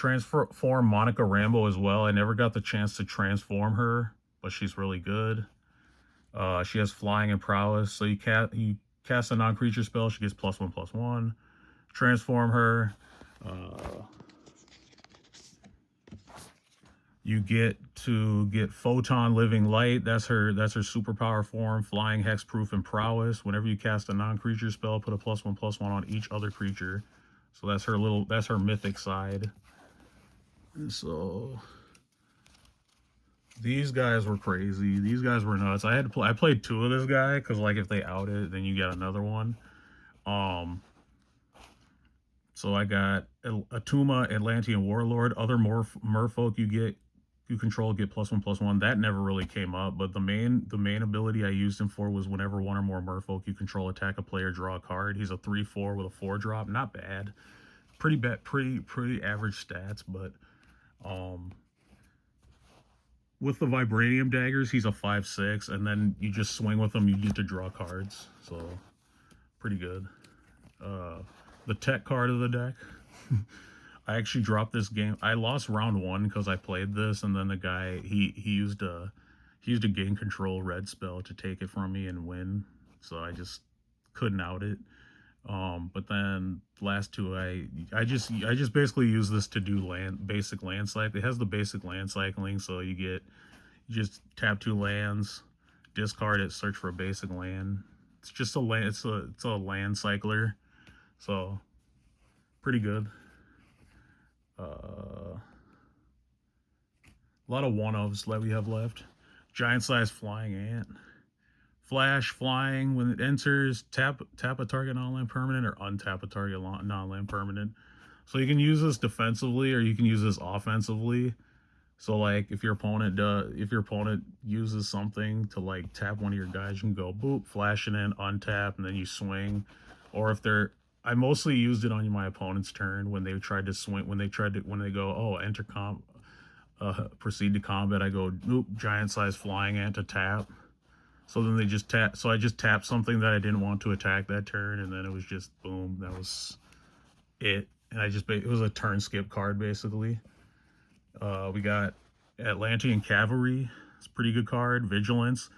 Transform Monica Rambeau as well. I never got the chance to transform her, but she's really good. She has flying and prowess, so you cast a non-creature spell, she gets +1/+1. Transform her. Uh, you get to get Photon Living Light. That's her superpower form. Flying, hexproof, and prowess. Whenever you cast a non-creature spell, put a +1/+1 on each other creature. So that's her mythic side. So these guys were crazy. These guys were nuts. I played 2 of this guy because, like, if they out it, then you get another one. So I got Atuma, Atlantean Warlord. Other merfolk you control get +1/+1. That never really came up, but the main ability I used him for was whenever one or more merfolk you control attack a player, draw a card. He's a 3/4 with a 4-drop. Not bad. Pretty average stats, but with the vibranium daggers, he's a 5/6, and then you just swing with him, you get to draw cards. So pretty good. The tech card of the deck. I actually dropped this game. I lost round 1 because I played this, and then the guy he used a gain control red spell to take it from me and win. So I just couldn't out it. But then last 2, I just basically use this to do basic land cycle. It has the basic land cycling, so you just tap 2 lands, discard it, search for a basic land. It's just a land. It's a land cycler, so pretty good. A lot of one-ofs that we have left. Giant size flying ant. Flash flying. When it enters, tap a target non-land permanent or untap a target non-land permanent. So you can use this defensively or you can use this offensively. So like if your opponent uses something to like tap one of your guys, you can go boop, flash it in, untap, and then you swing. Or if they're I mostly used it on my opponent's turn when they tried to swing, when they go, oh, enter proceed to combat, I go, nope, giant size flying ant to tap. So then they just tap, so I just tapped something that I didn't want to attack that turn, and then it was just, boom, that was it. And it was a turn skip card, basically. We got Atlantean Cavalry. It's a pretty good card. Vigilance.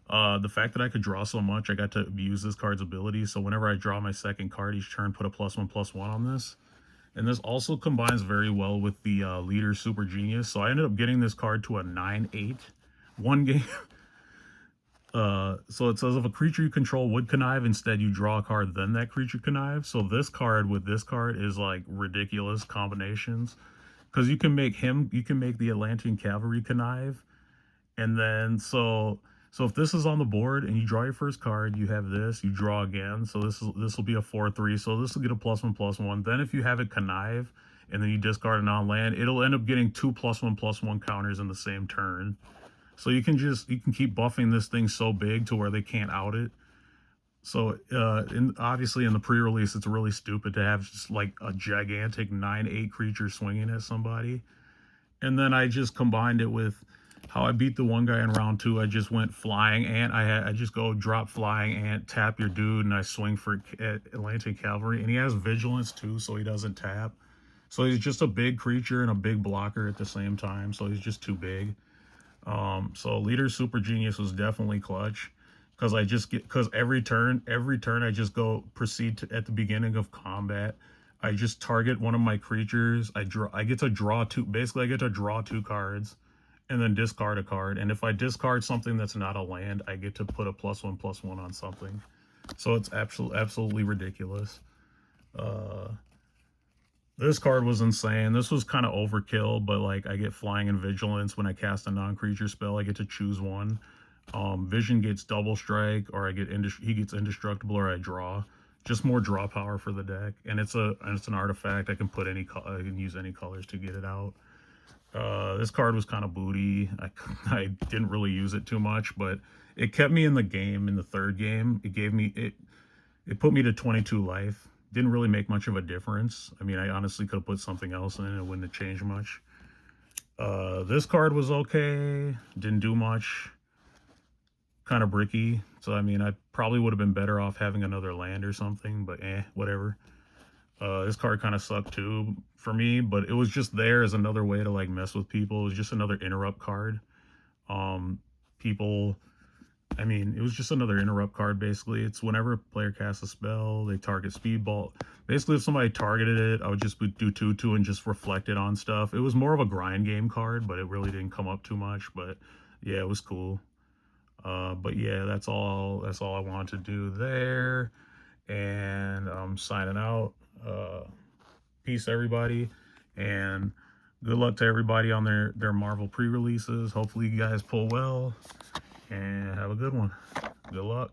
The fact that I could draw so much, I got to use this card's ability. So whenever I draw my second card each turn, put a +1/+1 on this. And this also combines very well with the Leader Super Genius. So I ended up getting this card to a 9/8 one game. So it says if a creature you control would connive, instead you draw a card, then that creature connive. So this card with this card is like ridiculous combinations. Because you can make the Atlantean Cavalry connive. And then so if this is on the board and you draw your first card, you have this, you draw again. So this will be a 4/3. So this will get a +1/+1. Then if you have it connive and then you discard a non-land, it'll end up getting 2 +1/+1 counters in the same turn. So you can keep buffing this thing so big to where they can't out it. So obviously in the pre-release, it's really stupid to have just like a gigantic 9/8 creature swinging at somebody. And then I just combined it with how I beat the one guy in round 2. I just went flying ant. I just go drop flying ant, tap your dude, and I swing for Atlantean Cavalry. And he has vigilance too, so he doesn't tap. So he's just a big creature and a big blocker at the same time. So he's just too big. So Leader Super Genius was definitely clutch because every turn I just go proceed to, at the beginning of combat. I just target one of my creatures. I get to draw 2. Basically, I get to draw 2 cards. And then discard a card. And if I discard something that's not a land, I get to put a +1/+1 on something. So it's absolutely ridiculous. This card was insane. This was kind of overkill, but like I get flying and vigilance when I cast a non-creature spell. I get to choose one. Vision gets double strike, or he gets indestructible, or I draw. Just more draw power for the deck, and it's an artifact. I can use any colors to get it out. This card was kind of booty. I didn't really use it too much, but it kept me in the game in the 3rd game. It put me to 22 life. Didn't really make much of a difference. I mean, I honestly could have put something else in. It wouldn't have changed much. This card was okay. Didn't do much. Kind of bricky. So, I mean, I probably would have been better off having another land or something, but whatever. This card kind of sucked too for me, but it was just there as another way to like mess with people. It was just another interrupt card. People, I mean, it was just another interrupt card basically. It's whenever a player casts a spell, they target Speedball. Basically, if somebody targeted it, I would just do 2/2 and just reflect it on stuff. It was more of a grind game card, but it really didn't come up too much. But yeah, it was cool. But yeah, that's all I wanted to do there. And I'm signing out. Peace, everybody, and good luck to everybody on their Marvel pre-releases. Hopefully, you guys pull well, and have a good one. Good luck.